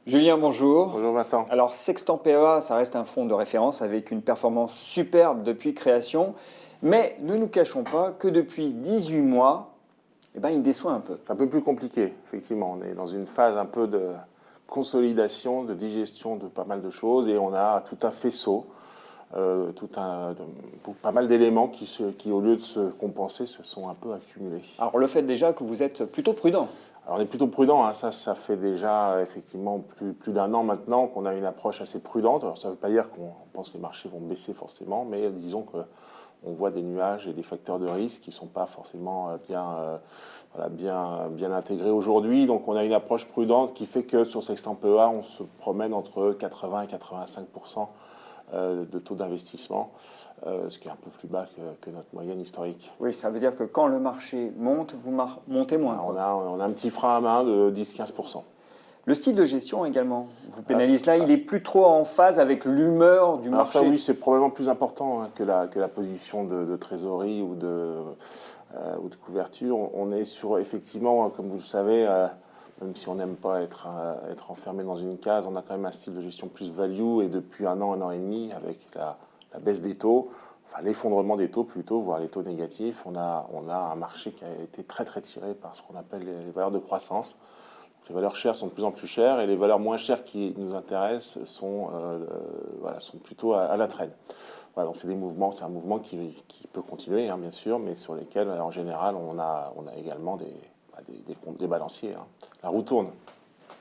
Julien, bonjour. Bonjour Vincent. Alors, Sextant PEA, ça reste un fonds de référence avec une performance superbe depuis création, mais ne nous cachons pas que depuis 18 mois, il déçoit un peu. C'est un peu plus compliqué, effectivement. On est dans une phase un peu de consolidation, de digestion de pas mal de choses et on a tout un faisceau, pas mal d'éléments qui, au lieu de se compenser, se sont un peu accumulés. Alors, le fait déjà que vous êtes plutôt prudent. Alors on est plutôt prudent, hein. Ça fait déjà effectivement plus d'un an maintenant qu'on a une approche assez prudente. Alors ça ne veut pas dire qu'on pense que les marchés vont baisser forcément, mais disons qu'on voit des nuages et des facteurs de risque qui ne sont pas forcément bien intégrés aujourd'hui. Donc on a une approche prudente qui fait que sur Sextant PEA, on se promène entre 80 et 85% de taux d'investissement, ce qui est un peu plus bas que notre moyenne historique. Oui, ça veut dire que quand le marché monte, vous montez moins. Alors, on a un petit frein à main de 10-15%. Le style de gestion également vous pénalise là, il n'est plus trop en phase avec l'humeur du Alors marché. ça oui, c'est probablement plus important que la position de trésorerie ou de couverture. On est sur, effectivement, comme vous le savez, même si on n'aime pas être enfermé dans une case, on a quand même un style de gestion plus value et depuis un an et demi, avec la baisse des taux, enfin l'effondrement des taux plutôt, voire les taux négatifs, on a un marché qui a été très tiré par ce qu'on appelle les valeurs de croissance. Les valeurs chères sont de plus en plus chères et les valeurs moins chères qui nous intéressent sont plutôt à la traîne. Voilà, donc c'est un mouvement qui peut continuer, hein, bien sûr, mais sur lesquels, en général, on a également des balanciers. Hein. La roue tourne.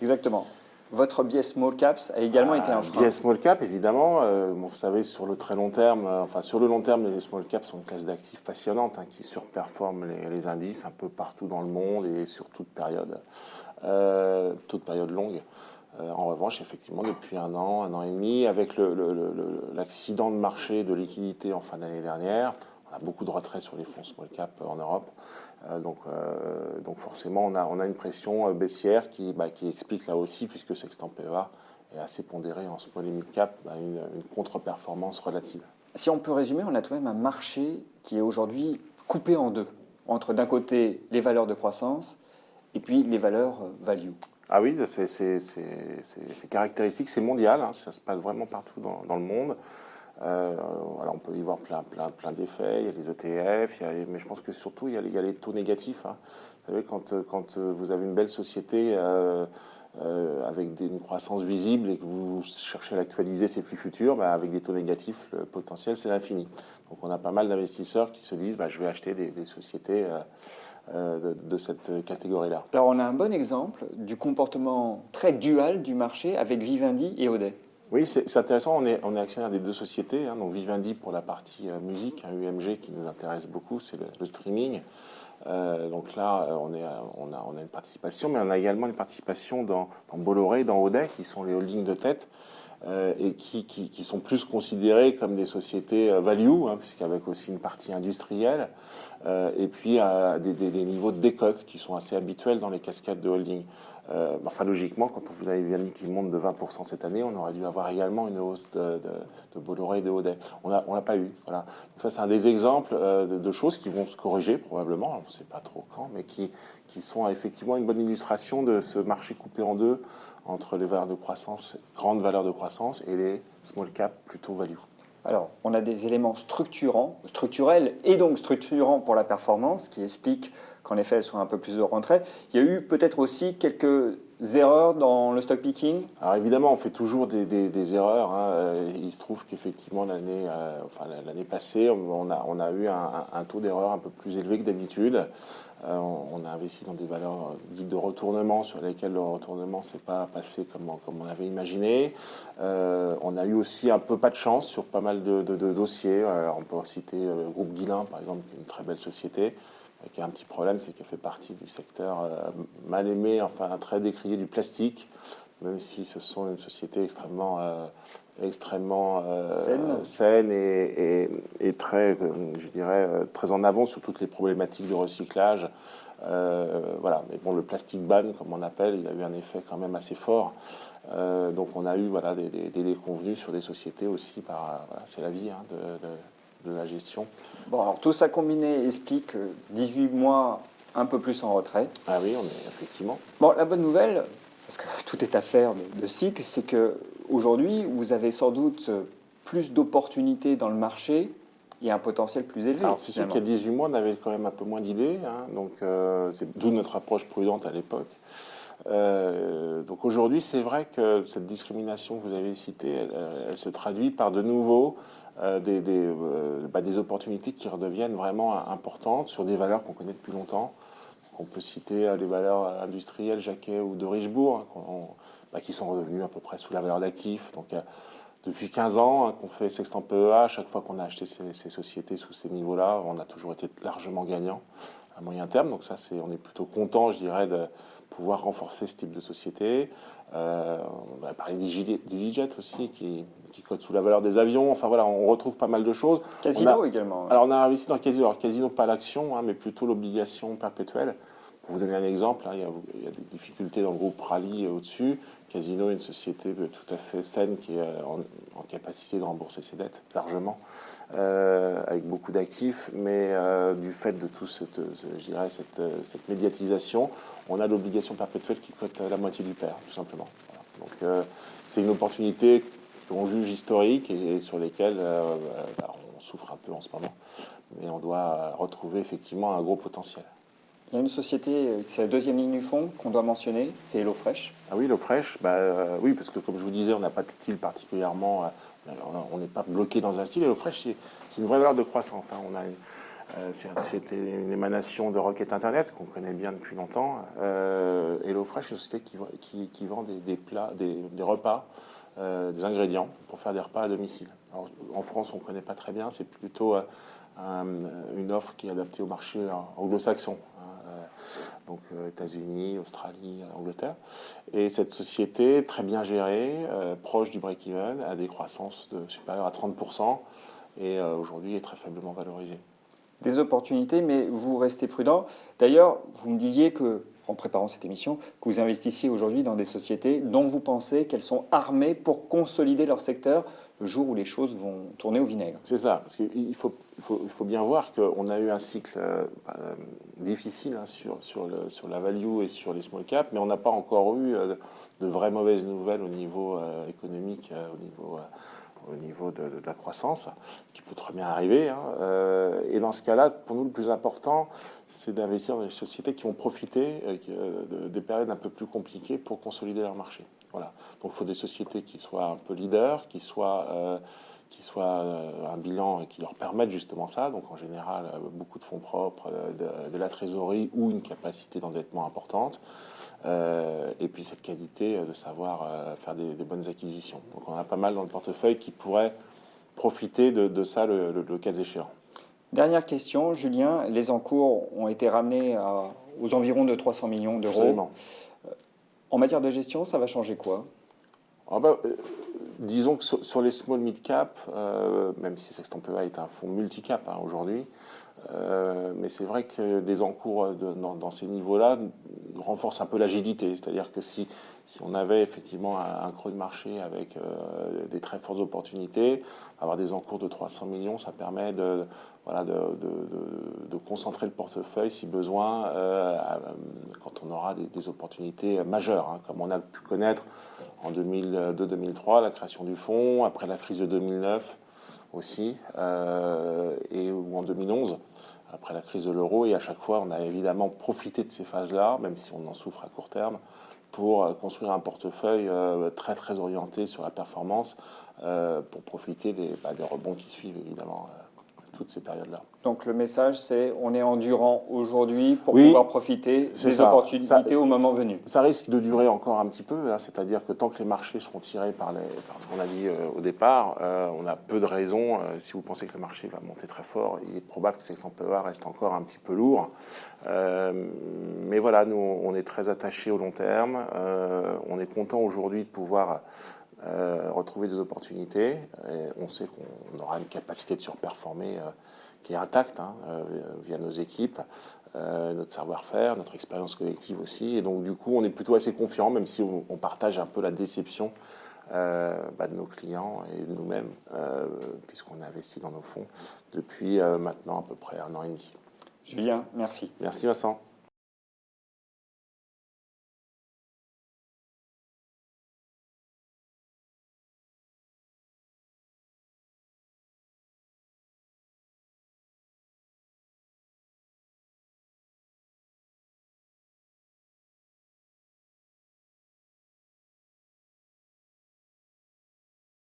Exactement. Votre biais small caps a également été un frein. Biais small cap, évidemment. Vous savez, sur le très long terme, sur le long terme, les small caps sont une classe d'actifs passionnante, hein, qui surperforment les indices un peu partout dans le monde et sur toute période longue. En revanche, effectivement, depuis un an et demi, avec l'accident de marché de liquidité en fin d'année dernière, on a beaucoup de retraits sur les fonds small cap en Europe. Donc forcément, on a une pression baissière qui explique là aussi, puisque Sextant PEA est assez pondéré en small et mid cap, une contre-performance relative. Si on peut résumer, on a tout de même un marché qui est aujourd'hui coupé en deux, entre d'un côté les valeurs de croissance et puis les valeurs value. Ah oui, c'est caractéristique, c'est mondial, hein, ça se passe vraiment partout dans le monde. Voilà, on peut y voir plein d'effets, il y a les ETF, mais je pense que surtout il y a les taux négatifs. Hein. Vous savez, quand vous avez une belle société avec une croissance visible et que vous cherchez à actualiser ses flux futurs, avec des taux négatifs, le potentiel c'est l'infini. Donc on a pas mal d'investisseurs qui se disent je vais acheter des sociétés de cette catégorie-là. Alors on a un bon exemple du comportement très dual du marché avec Vivendi et Audet. Oui, c'est intéressant. On est actionnaire des deux sociétés. Hein, donc Vivendi pour la partie musique, hein, UMG qui nous intéresse beaucoup, c'est le streaming. Donc là, on a une participation, mais on a également une participation dans Bolloré, dans Audet, qui sont les holdings de tête et qui sont plus considérés comme des sociétés value, hein, puisqu'avec aussi une partie industrielle, et puis des niveaux de décote qui sont assez habituels dans les cascades de holding. Logiquement, quand vous avez bien dit qu'il monte de 20% cette année, on aurait dû avoir également une hausse de Bolloré et de Audet. On l'a pas eu. Voilà. Donc ça, c'est un des exemples de choses qui vont se corriger probablement, on ne sait pas trop quand, mais qui sont effectivement une bonne illustration de ce marché coupé en deux entre les valeurs de croissance, grandes valeurs de croissance, et les small cap plutôt value. Alors, on a des éléments structurels et donc structurants pour la performance qui expliquent qu'en effet, elles sont un peu plus de retrait. Il y a eu peut-être aussi quelques erreurs dans le stock picking. Alors évidemment, on fait toujours des erreurs. Hein. Il se trouve qu'effectivement, l'année passée, on a eu un taux d'erreur un peu plus élevé que d'habitude. On a investi dans des valeurs dites de retournement sur lesquelles le retournement ne s'est pas passé comme on avait imaginé. On a eu aussi un peu pas de chance sur pas mal de dossiers. Alors on peut citer le groupe Guillain, par exemple, qui est une très belle société, qui a un petit problème, c'est qu'elle fait partie du secteur mal aimé, enfin très décrié du plastique, même si ce sont une société extrêmement saine et très, je dirais, très en avant sur toutes les problématiques de recyclage. Voilà, mais bon, le plastic ban, comme on appelle, il a eu un effet quand même assez fort. Donc on a eu des déconvenus sur des sociétés aussi. C'est la vie, hein, de la gestion. Bon, alors tout ça combiné explique 18 mois un peu plus en retrait. Ah oui, on est effectivement. Bon, la bonne nouvelle, parce que tout est affaire de cycle, c'est qu'aujourd'hui, vous avez sans doute plus d'opportunités dans le marché et un potentiel plus élevé. Alors c'est sûr qu'il y a 18 mois, on avait quand même un peu moins d'idées, hein, donc c'est d'où notre approche prudente à l'époque. Donc aujourd'hui, c'est vrai que cette discrimination que vous avez citée, elle se traduit par de nouveau des opportunités qui redeviennent vraiment importantes sur des valeurs qu'on connaît depuis longtemps. On peut citer les valeurs industrielles Jacquet ou de Richebourg, qui sont revenues à peu près sous la valeur d'actifs. Donc depuis 15 ans qu'on fait Sextant PEA, chaque fois qu'on a acheté ces sociétés sous ces niveaux-là, on a toujours été largement gagnant à moyen terme. Donc ça, on est plutôt content, je dirais, de pouvoir renforcer ce type de société. On va parler d'EasyJet aussi, qui cote sous la valeur des avions. Enfin voilà, on retrouve pas mal de choses. Casino également. Alors on a investi dans Casino. Alors Casino, pas l'action, hein, mais plutôt l'obligation perpétuelle. Pour vous donner un exemple, hein, il y a des difficultés dans le groupe Rallye au-dessus. Casino est une société tout à fait saine qui est en capacité de rembourser ses dettes largement, avec beaucoup d'actifs, mais du fait de tout cette médiatisation, on a l'obligation perpétuelle qui cote la moitié du pair, tout simplement. Voilà. Donc c'est une opportunité qu'on juge historique et sur lesquelles on souffre un peu en ce moment, mais on doit retrouver effectivement un gros potentiel. Il y a une société, c'est la deuxième ligne du fond qu'on doit mentionner, c'est HelloFresh. Ah oui, HelloFresh, oui, parce que comme je vous disais, on n'a pas de style particulièrement, on n'est pas bloqué dans un style. HelloFresh, c'est une vraie valeur de croissance. Hein. C'était une émanation de Rocket Internet qu'on connaît bien depuis longtemps. HelloFresh, c'est une société qui vend des plats, des repas, des ingrédients pour faire des repas à domicile. Alors, en France, on ne connaît pas très bien, c'est plutôt une offre qui est adaptée au marché anglo-saxon. Donc États-Unis, Australie, Angleterre. Et cette société, très bien gérée, proche du break-even, a des croissances supérieures à 30% et aujourd'hui est très faiblement valorisée. Des opportunités, mais vous restez prudent. D'ailleurs, vous me disiez que, en préparant cette émission, que vous investissiez aujourd'hui dans des sociétés dont vous pensez qu'elles sont armées pour consolider leur secteur le jour où les choses vont tourner au vinaigre. C'est ça, parce qu'il faut bien voir qu'on a eu un cycle difficile hein, sur la value et sur les small caps, mais on n'a pas encore eu de vraies mauvaises nouvelles au niveau économique, au niveau de la croissance, qui peut très bien arriver. Hein. Et dans ce cas-là, pour nous, le plus important, c'est d'investir dans des sociétés qui vont profiter des périodes un peu plus compliquées pour consolider leur marché. Voilà. Donc il faut des sociétés qui soient un peu leaders, qui soient un bilan qui leur permette justement ça. Donc en général, beaucoup de fonds propres, de la trésorerie ou une capacité d'endettement importante. Et puis cette qualité de savoir faire des bonnes acquisitions. Donc on a pas mal dans le portefeuille qui pourraient profiter de ça le cas échéant. Dernière question, Julien. Les encours ont été ramenés aux environs de 300 millions d'euros. Absolument. En matière de gestion, ça va changer quoi ? Disons que sur les small mid cap, même si Sextant PEA est un fonds multicap hein, aujourd'hui, mais c'est vrai que des encours dans ces niveaux-là renforcent un peu l'agilité. C'est-à-dire que si on avait effectivement un creux de marché avec des très fortes opportunités, avoir des encours de 300 millions, ça permet de concentrer le portefeuille si besoin quand on aura des opportunités majeures, hein, comme on a pu connaître en 2002-2003, la création du fonds, après la crise de 2009 aussi, ou en 2011, après la crise de l'euro. Et à chaque fois, on a évidemment profité de ces phases-là, même si on en souffre à court terme, pour construire un portefeuille très très orienté sur la performance, pour profiter des rebonds qui suivent évidemment toutes ces périodes-là. Donc le message, c'est on est endurant aujourd'hui pour pouvoir profiter des opportunités au moment venu. Ça risque de durer encore un petit peu, hein, c'est-à-dire que tant que les marchés seront tirés par ce qu'on a dit au départ, on a peu de raisons. Si vous pensez que le marché va monter très fort, il est probable que Sextant PEA reste encore un petit peu lourd. Mais voilà, nous, on est très attachés au long terme. On est content aujourd'hui de pouvoir retrouver des opportunités. Et on sait qu'on aura une capacité de surperformer qui est intacte hein, via nos équipes, notre savoir-faire, notre expérience collective aussi. Et donc du coup, on est plutôt assez confiant, même si on partage un peu la déception de nos clients et de nous-mêmes, puisqu'on a investi dans nos fonds depuis maintenant à peu près 1 an et demi. Julien, merci. Merci Vincent.